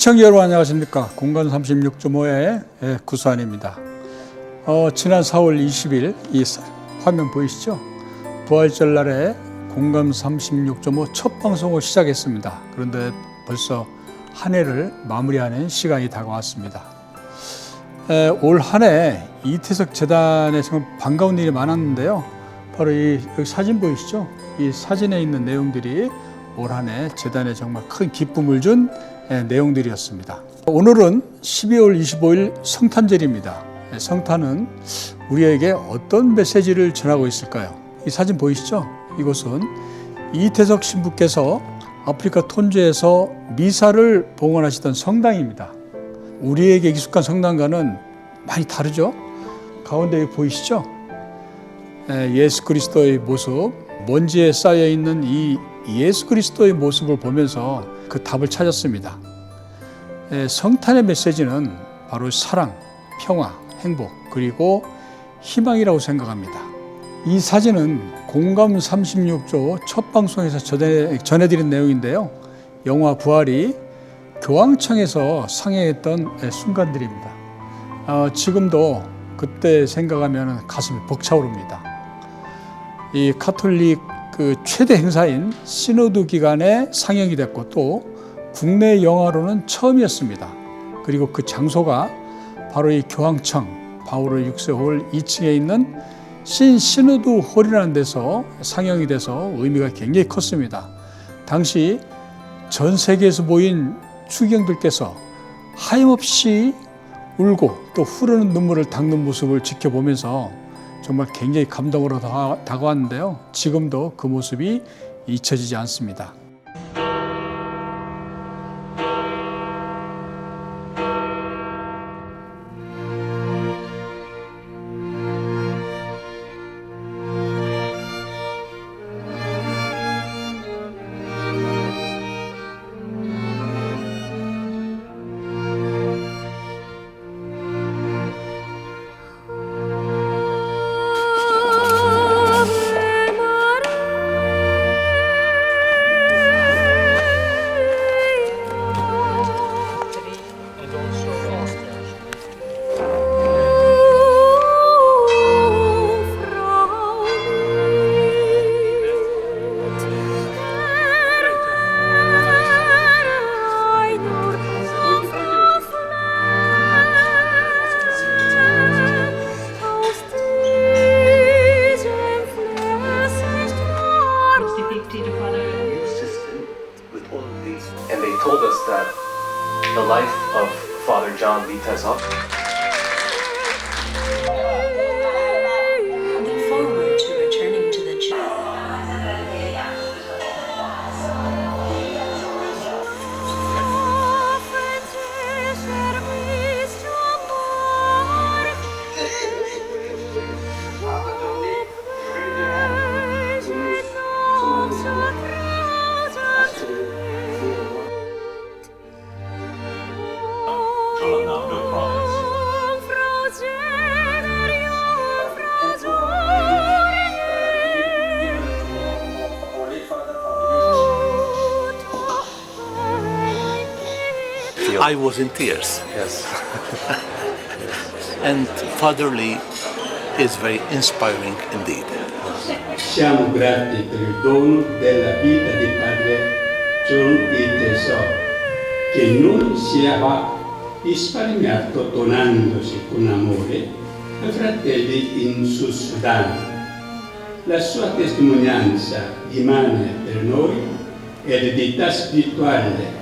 시청자 여러분 안녕하십니까. 공간 36.5의 구수환입니다. 지난 4월 20일 이 화면 보이시죠? 부활절 날에 공감 36.5 첫 방송을 시작했습니다. 그런데 벌써 한 해를 마무리하는 시간이 다가왔습니다. 올 한 해 이태석 재단에 정말 반가운 일이 많았는데요. 바로 여기 사진 보이시죠? 이 사진에 있는 내용들이 올 한 해 재단에 정말 큰 기쁨을 준 내용들이었습니다. 오늘은 12월 25일 성탄절입니다. 성탄은 우리에게 어떤 메시지를 전하고 있을까요? 이 사진 보이시죠? 이곳은 이태석 신부께서 아프리카 톤주에서 미사를 봉헌하시던 성당입니다. 우리에게 익숙한 성당과는 많이 다르죠? 가운데 보이시죠? 예수 그리스도의 모습, 먼지에 쌓여 있는 이 예수 그리스도의 모습을 보면서 그 답을 찾았습니다. 성탄의 메시지는 바로 사랑, 평화, 행복, 그리고 희망이라고 생각합니다. 이 사진은 공감 36조 첫 방송에서 전해드린 내용인데요. 영화 부활이 교황청에서 상영했던 순간들입니다. 지금도 그때 생각하면 가슴이 벅차오릅니다. 이 가톨릭 최대 행사인 시노드 기간에 상영이 됐고 또 국내 영화로는 처음이었습니다. 그리고 그 장소가 바로 이 교황청 바오르 6세 홀 2층에 있는 시노드 홀이라는 데서 상영이 돼서 의미가 굉장히 컸습니다. 당시 전 세계에서 모인 추기경들께서 하염없이 울고 또 흐르는 눈물을 닦는 모습을 지켜보면서 정말 굉장히 감동으로 다가왔는데요. 지금도 그 모습이 잊혀지지 않습니다. And they told us that the life of Father John Vitezok. Look forward to returning to the church. I was in tears. Yes. And Father Lee is very inspiring indeed. Siamo grati per il dono della vita di Padre John Vitezok, che non si ha risparmiato donandosi con amore ai fratelli in Sud Sudan. La sua testimonianza rimane per noi eredità spirituale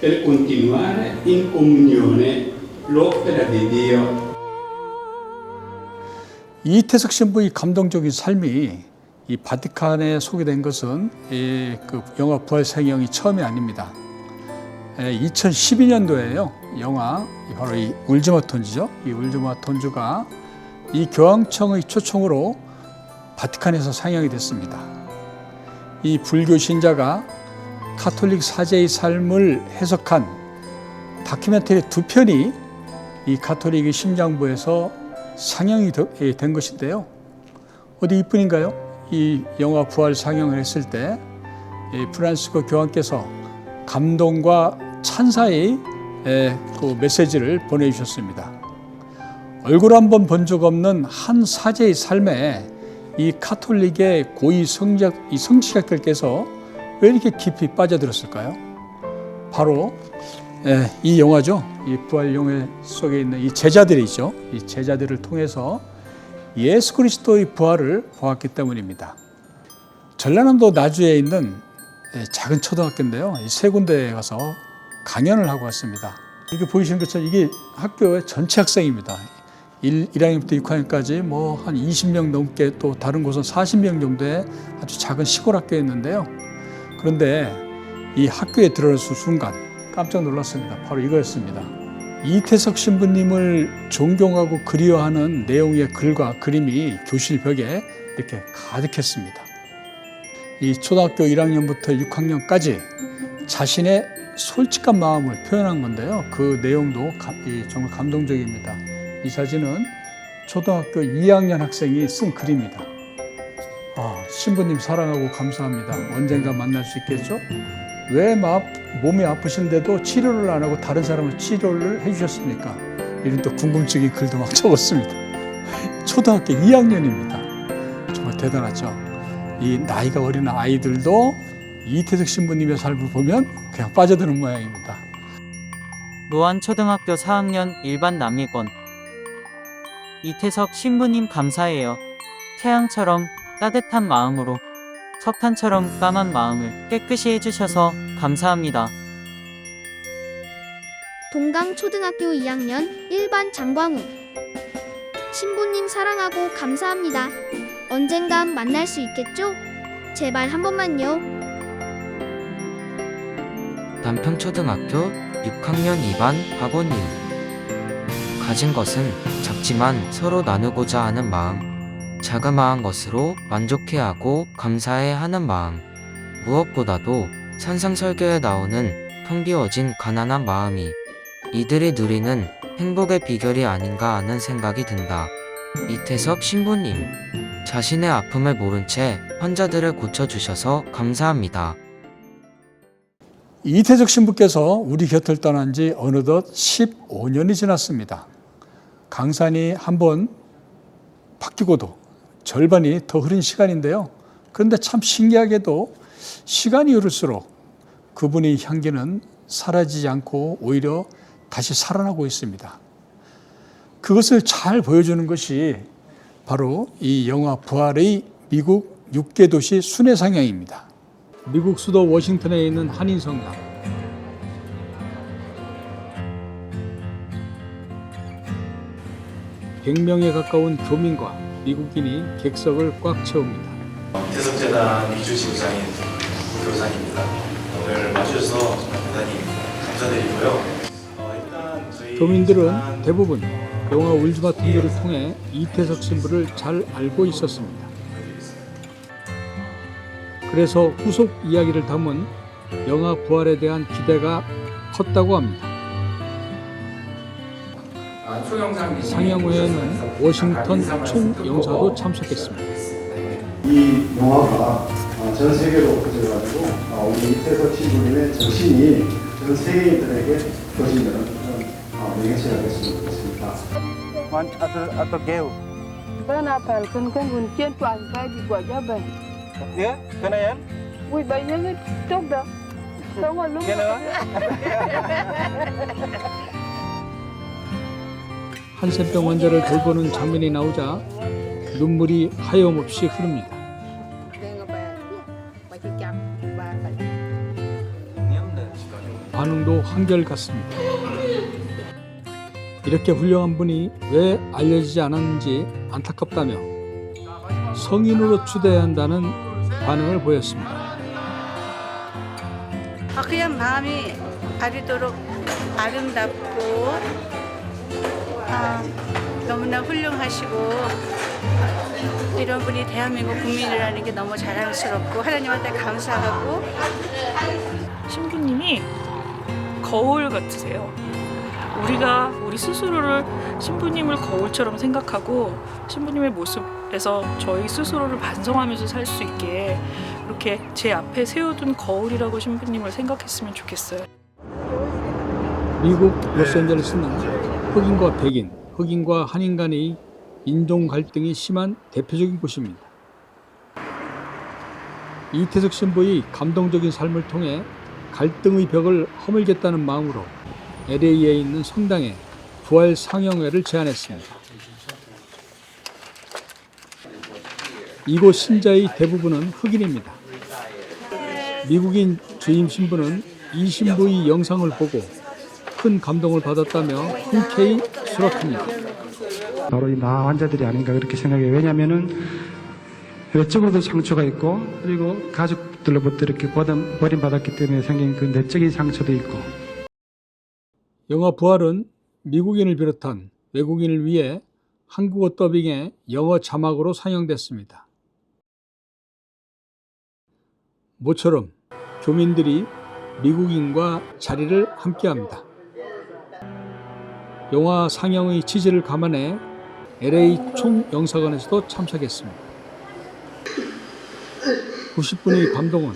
per continuare in comunione l'opera di Dio. 이태석 신부의 감동적인 삶이 이 바티칸에 소개된 것은 그 영화 부활 상영이 처음이 아닙니다. 2012년도에요. 영화 바로 이 울지마 톤주죠. 이 울지마 톤주가 이 교황청의 초청으로 바티칸에서 상영이 됐습니다. 이 불교 신자가 가톨릭 사제의 삶을 해석한 다큐멘터리 2편이 이 가톨릭의 심장부에서 상영이 된 것인데요. 어디 이뿐인가요? 이 영화 부활 상영을 했을 때 프란시스코 교황께서 감동과 찬사의 그 메시지를 보내주셨습니다. 얼굴 한번 본 적 없는 한 사제의 삶에 이 카톨릭의 고위 성직자들께서 왜 이렇게 깊이 빠져들었을까요? 바로 이 영화죠. 이 부활 영화 속에 있는 이 제자들이죠. 이 제자들을 통해서 예수 그리스도의 부활을 보았기 때문입니다. 전라남도 나주에 있는 작은 초등학교인데요. 이 세 군데에 가서 강연을 하고 왔습니다. 이게 보이시는 것처럼 이게 학교의 전체 학생입니다. 1학년부터 6학년까지 뭐 한 20명 넘게, 또 다른 곳은 40명 정도의 아주 작은 시골 학교였는데요. 그런데 이 학교에 들어섰을 순간 깜짝 놀랐습니다. 바로 이거였습니다. 이태석 신부님을 존경하고 그리워하는 내용의 글과 그림이 교실 벽에 이렇게 가득했습니다. 이 초등학교 1학년부터 6학년까지 자신의 솔직한 마음을 표현한 건데요. 그 내용도 정말 감동적입니다. 이 사진은 초등학교 2학년 학생이 쓴 글입니다. 신부님 사랑하고 감사합니다. 언젠가 만날 수 있겠죠? 왜 몸이 아프신데도 치료를 안 하고 다른 사람을 치료를 해주셨습니까? 이런 또 궁금증이 글도 막 적었습니다. 초등학교 2학년입니다. 정말 대단하죠? 이 나이가 어린 아이들도 이태석 신부님의 삶을 보면 그냥 빠져드는 모양입니다. 노안초등학교 4학년 일반 남이권. 이태석 신부님 감사해요. 태양처럼 따뜻한 마음으로 석탄처럼 까만 마음을 깨끗이 해주셔서 감사합니다. 동강초등학교 2학년 1반 장광우. 신부님 사랑하고 감사합니다. 언젠간 만날 수 있겠죠? 제발 한 번만요. 남평초등학교 6학년 2반 박원일. 가진 것은 작지만 서로 나누고자 하는 마음, 자그마한 것으로 만족해야 하고 감사해야 하는 마음, 무엇보다도 산상설교에 나오는 평비워진 가난한 마음이 이들이 누리는 행복의 비결이 아닌가 하는 생각이 든다. 이태석 신부님, 자신의 아픔을 모른 채 환자들을 고쳐주셔서 감사합니다. 이태석 신부께서 우리 곁을 떠난 지 어느덧 15년이 지났습니다. 강산이 한번 바뀌고도 절반이 더 흐른 시간인데요. 그런데 참 신기하게도 시간이 흐를수록 그분의 향기는 사라지지 않고 오히려 다시 살아나고 있습니다. 그것을 잘 보여주는 것이 바로 이 영화 부활의 미국 6개 도시 순회 상영입니다. 미국 수도 워싱턴에 있는 한인성당. (100명에) 가까운 교민과 미국인이 객석을 꽉 채웁니다. 이태석재단 이주 지부장인 교사입니다. 오늘 와주셔서 대단히 감사드리고요. 일단 저희 교민들은 대부분 영화 울지마 통교를 통해 이태석 신부를 잘 알고 있었습니다. 그래서 후속 이야기를 담은 영화 부활에 대한 기대가 컸다고 합니다. 상영 후에는 워싱턴 총영사도 참석했습니다. 이 영화가 전 세계로 퍼져가지고 우리 이태석 신부님의 정신이 전 세계인들에게 퍼지는 그런 명예체가 됐으면 좋겠습니다. atau geu. Ben apal kan huncen tuan pagi gua jaban. Ya, kenayan? Wih banyak tok dah. Tunggu lu. 한센병 환자를 돌보는 장면이 나오자 눈물이 하염없이 흐릅니다. 반응도 한결같습니다. 이렇게 훌륭한 분이 왜 알려지지 않았는지 안타깝다며 성인으로 추대해야 한다는 반응을 보였습니다. 그냥 마음이 아리도록 아름답고 너무나 훌륭하시고 이런 분이 대한민국 국민이라는 게 너무 자랑스럽고 하나님한테 감사하고 신부님이 거울 같으세요. 우리가 우리 스스로를 신부님을 거울처럼 생각하고 신부님의 모습에서 저희 스스로를 반성하면서 살 수 있게 이렇게 제 앞에 세워둔 거울이라고 신부님을 생각했으면 좋겠어요. 미국 로스앤젤레스는 흑인과 백인, 흑인과 한인 간의 인종 갈등이 심한 대표적인 곳입니다. 이태석 신부의 감동적인 삶을 통해 갈등의 벽을 허물겠다는 마음으로 LA에 있는 성당에 부활 상영회를 제안했습니다. 이곳 신자의 대부분은 흑인입니다. 미국인 주임 신부는 이 신부의 영상을 보고 큰 감동을 받았다며 흔쾌히 수락합니다. 바로 이 나 환자들이 아닌가 그렇게 생각해요. 왜냐하면은 외적으로도 상처가 있고 그리고 가족들로부터 이렇게 버림받았기 때문에 생긴 그 내적인 상처도 있고. 영화 부활은 미국인을 비롯한 외국인을 위해 한국어 더빙에 영어 자막으로 상영됐습니다. 모처럼 교민들이 미국인과 자리를 함께합니다. 영화 상영의 취지를 감안해 LA 총영사관에서도 참석했습니다. 90분의 감동은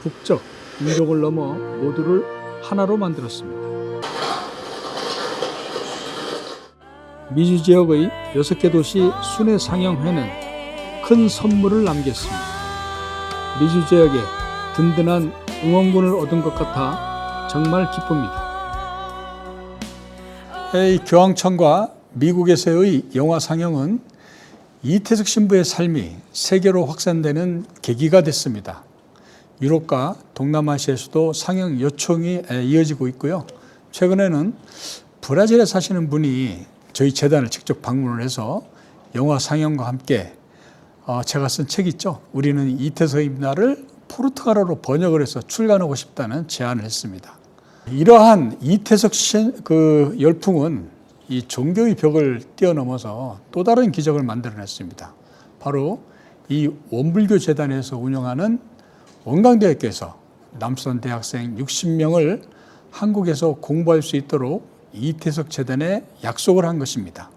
국적, 인종을 넘어 모두를 하나로 만들었습니다. 미주 지역의 6개 도시 순회 상영회는 큰 선물을 남겼습니다. 미주 지역에 든든한 응원군을 얻은 것 같아 정말 기쁩니다. 교황청과 미국에서의 영화 상영은 이태석 신부의 삶이 세계로 확산되는 계기가 됐습니다. 유럽과 동남아시아에서도 상영 요청이 이어지고 있고요. 최근에는 브라질에 사시는 분이 저희 재단을 직접 방문을 해서 영화 상영과 함께 제가 쓴 책 있죠. 우리는 이태석입니다를 포르투갈어로 번역을 해서 출간하고 싶다는 제안을 했습니다. 이러한 이태석 그 열풍은 이 종교의 벽을 뛰어넘어서 또 다른 기적을 만들어냈습니다. 바로 이 원불교 재단에서 운영하는 원광대학교에서 남수단 대학생 60명을 한국에서 공부할 수 있도록 이태석 재단에 약속을 한 것입니다.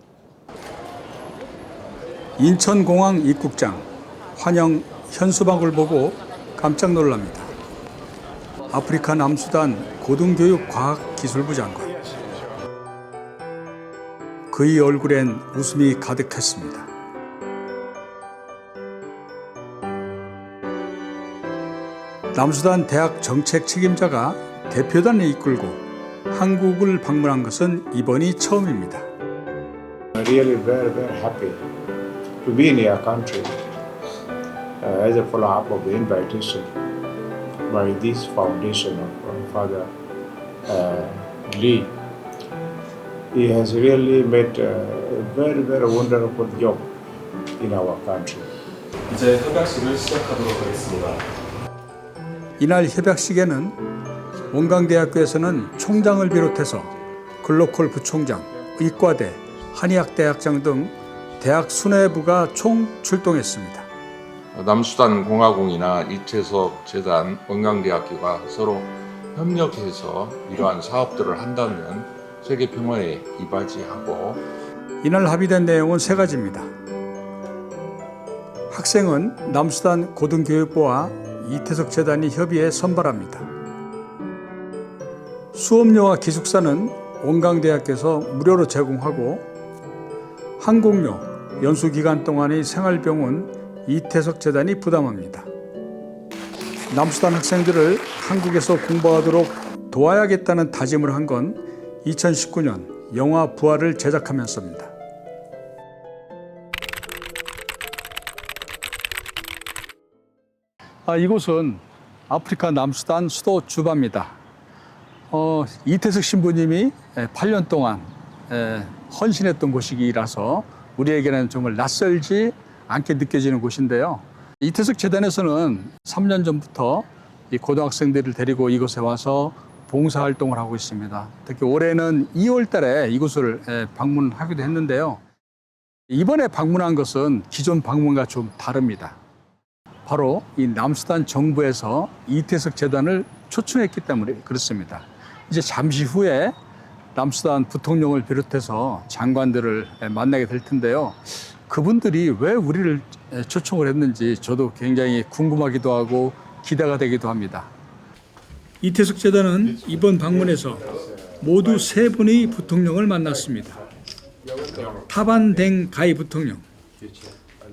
인천공항 입국장 환영 현수막을 보고 깜짝 놀랍니다. 아프리카 남수단 고등교육과학기술부 장관. 그의 얼굴엔 웃음이 가득했습니다. 남수단 대학 정책 책임자가 대표단을 이끌고 한국을 방문한 것은 이번이 처음입니다. Really very happy to be in your country as a follow-up of the invitation by this foundation of Father Lee. He has really made a very wonderful job in our country. 이제 협약식을 시작하도록 하겠습니다. 이날 협약식에는 원광대학교에서는 총장을 비롯해서 글로컬 부총장, 의과대, 한의학대학장 등 대학 수뇌부가 총 출동했습니다. 남수단 공화국이나 이태석 재단, 원광대학교가 서로 협력해서 이러한 사업들을 한다면 세계 평화에 이바지하고. 이날 합의된 내용은 3가지입니다. 학생은 남수단 고등교육부와 이태석 재단이 협의해 선발합니다. 수업료와 기숙사는 원광대학교에서 무료로 제공하고 항공료, 연수기간 동안의 생활비용은 이태석 재단이 부담합니다. 남수단 학생들을 한국에서 공부하도록 도와야겠다는 다짐을 한 건 2019년 영화 부활을 제작하면서입니다. 이곳은 아프리카 남수단 수도 주바입니다. 이태석 신부님이 8년 동안 헌신했던 곳이라서 우리에게는 정말 낯설지 않게 느껴지는 곳인데요. 이태석 재단에서는 3년 전부터 이 고등학생들을 데리고 이곳에 와서 봉사활동을 하고 있습니다. 특히 올해는 2월 달에 이곳을 방문하기도 했는데요. 이번에 방문한 것은 기존 방문과 좀 다릅니다. 바로 이 남수단 정부에서 이태석 재단을 초청했기 때문에 그렇습니다. 이제 잠시 후에 남수단 부통령을 비롯해서 장관들을 만나게 될 텐데요. 그분들이 왜 우리를 초청을 했는지 저도 굉장히 궁금하기도 하고 기대가 되기도 합니다. 이태석 재단은 이번 방문에서 모두 세 분의 부통령을 만났습니다. 타반 댕 가이 부통령,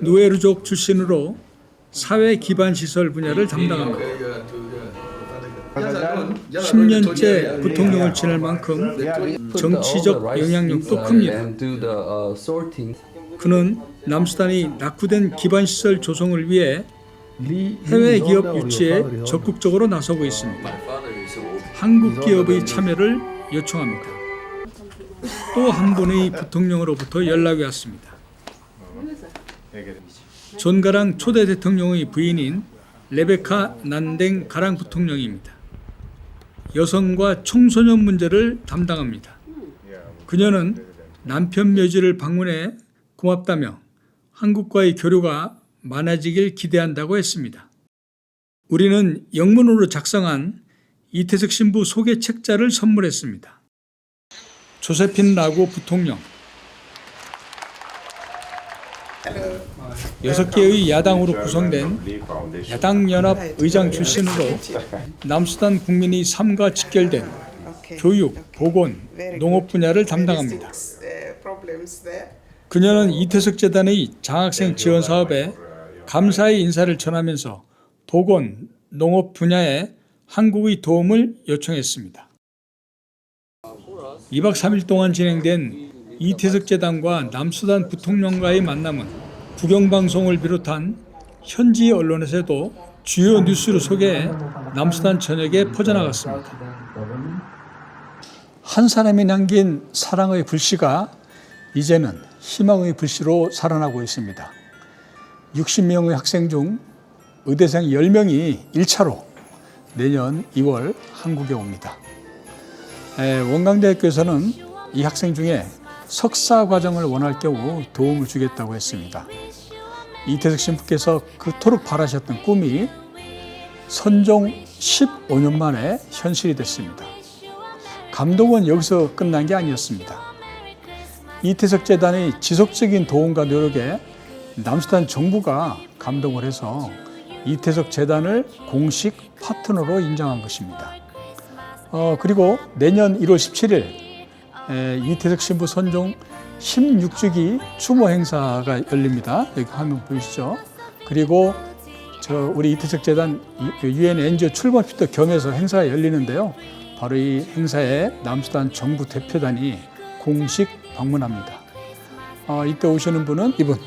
누에르족 출신으로 사회 기반 시설 분야를 담당합니다. 10년째 부통령을 지낼 만큼 정치적 영향력도 큽니다. 그는 남수단이 낙후된 기반시설 조성을 위해 해외 기업 유치에 적극적으로 나서고 있습니다. 한국 기업의 참여를 요청합니다. 또 한 분의 부통령으로부터 연락이 왔습니다. 존 가랑 초대 대통령의 부인인 레베카 난댕 가랑 부통령입니다. 여성과 청소년 문제를 담당합니다. 그녀는 남편 묘지를 방문해 고맙다며 한국과의 교류가 많아지길 기대한다고 했습니다. 우리는 영문으로 작성한 이태석 신부 소개 책자를 선물했습니다. 조세핀 라고 부통령, 6개의 야당으로 구성된 야당연합 의장 출신으로 남수단 국민의 삶과 직결된 교육, 보건, 농업 분야를 담당합니다. 그녀는 이태석 재단의 장학생 지원 사업에 감사의 인사를 전하면서 보건, 농업 분야에 한국의 도움을 요청했습니다. 2박 3일 동안 진행된 이태석 재단과 남수단 부통령과의 만남은 국영방송을 비롯한 현지 언론에서도 주요 뉴스로 소개해 남수단 전역에 퍼져나갔습니다. 한 사람이 남긴 사랑의 불씨가 이제는 희망의 불씨로 살아나고 있습니다. 60명의 학생 중 의대생 10명이 1차로 내년 2월 한국에 옵니다. 원광대학교에서는 이 학생 중에 석사 과정을 원할 경우 도움을 주겠다고 했습니다. 이태석 신부께서 그토록 바라셨던 꿈이 선종 15년 만에 현실이 됐습니다. 감동은 여기서 끝난 게 아니었습니다. 이태석 재단의 지속적인 도움과 노력에 남수단 정부가 감동을 해서 이태석 재단을 공식 파트너로 인정한 것입니다. 그리고 내년 1월 17일 이태석 신부 선종 16주기 추모 행사가 열립니다. 여기 화면 보이시죠? 그리고 우리 이태석 재단 UN NGO 출범식도 겸해서 행사가 열리는데요. 바로 이 행사에 남수단 정부 대표단이 공식 방문합니다. 이때 오시는 분은 이분,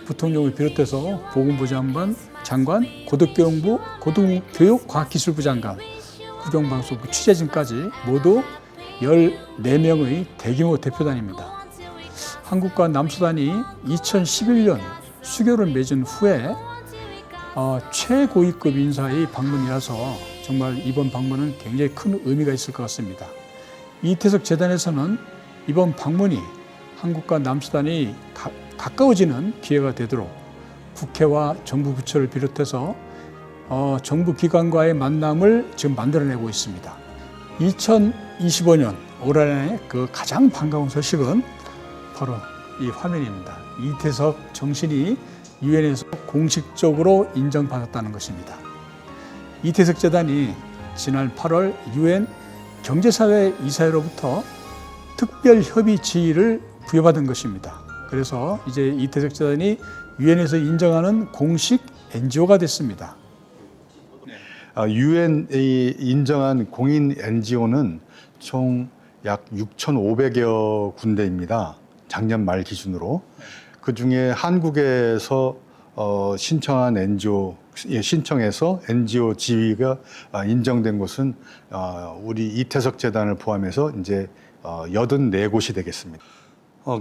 부통령을 비롯해서 보건부 장관, 고등교육부, 고등교육과학기술부 장관, 국영방송부 취재진까지 모두 14명의 대규모 대표단입니다. 한국과 남수단이 2011년 수교를 맺은 후에 최고위급 인사의 방문이라서 정말 이번 방문은 굉장히 큰 의미가 있을 것 같습니다. 이태석 재단에서는 이번 방문이 한국과 남수단이 가까워지는 기회가 되도록 국회와 정부 부처를 비롯해서 정부 기관과의 만남을 지금 만들어내고 있습니다. 2025년 올 한해 그 가장 반가운 소식은 바로 이 화면입니다. 이태석 정신이 유엔에서 공식적으로 인정받았다는 것입니다. 이태석 재단이 지난 8월 유엔 경제사회 이사회로부터 특별 협의 지위를 부여받은 것입니다. 그래서 이제 이태석 재단이 유엔에서 인정하는 공식 NGO가 됐습니다. 유엔이 인정한 공인 NGO는 총 약 6,500여 군데입니다. 작년 말 기준으로. 그중에 한국에서 신청한 NGO, 신청해서 NGO 지위가 인정된 곳은 우리 이태석 재단을 포함해서 이제 84곳이 되겠습니다.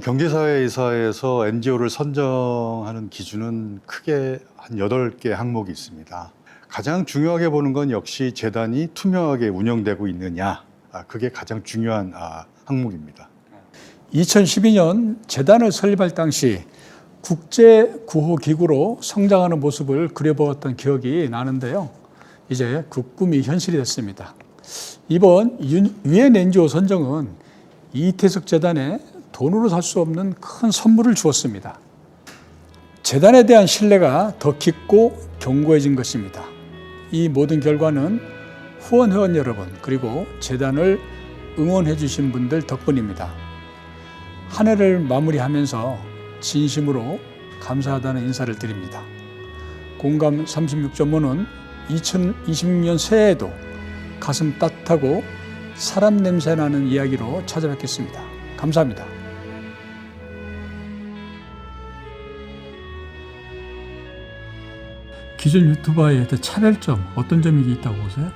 경제사회이사회에서 NGO를 선정하는 기준은 크게 한 8개 항목이 있습니다. 가장 중요하게 보는 건 역시 재단이 투명하게 운영되고 있느냐, 그게 가장 중요한 항목입니다. 2012년 재단을 설립할 당시 국제구호기구로 성장하는 모습을 그려보았던 기억이 나는데요. 이제 그 꿈이 현실이 됐습니다. 이번 UN NGO 선정은 이태석 재단에 돈으로 살 수 없는 큰 선물을 주었습니다. 재단에 대한 신뢰가 더 깊고 견고해진 것입니다. 이 모든 결과는 후원 회원 여러분 그리고 재단을 응원해 주신 분들 덕분입니다. 한 해를 마무리하면서 진심으로 감사하다는 인사를 드립니다. 공감 36.5는 2026년 새해에도 가슴 따뜻하고 사람 냄새 나는 이야기로 찾아뵙겠습니다. 감사합니다. 기존 유튜버의 차별점 어떤 점이 있다고 보세요?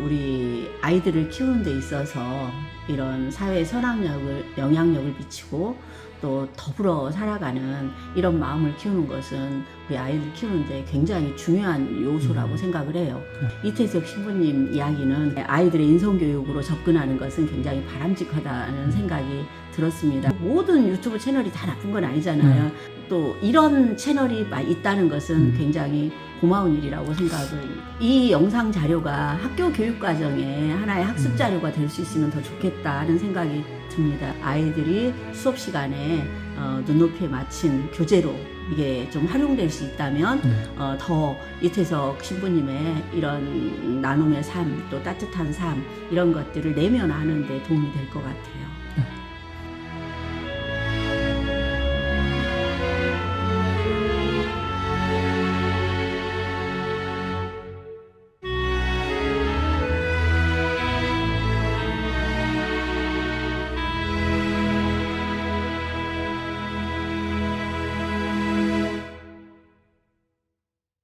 우리 아이들을 키우는 데 있어서 이런 사회에 영향력을 미치고 또 더불어 살아가는 이런 마음을 키우는 것은 우리 아이들 키우는데 굉장히 중요한 요소라고 생각을 해요. 이태석 신부님 이야기는 아이들의 인성교육으로 접근하는 것은 굉장히 바람직하다는 생각이 들었습니다. 모든 유튜브 채널이 다 나쁜 건 아니잖아요. 또 이런 채널이 있다는 것은 굉장히 고마운 일이라고 생각을. 이 영상 자료가 학교 교육 과정에 하나의 학습 자료가 될 수 있으면 더 좋겠다는 생각이 듭니다. 아이들이 수업 시간에 눈높이에 맞춘 교재로 이게 좀 활용될 수 있다면 더 이태석 신부님의 이런 나눔의 삶, 또 따뜻한 삶 이런 것들을 내면하는 데 도움이 될 것 같아요.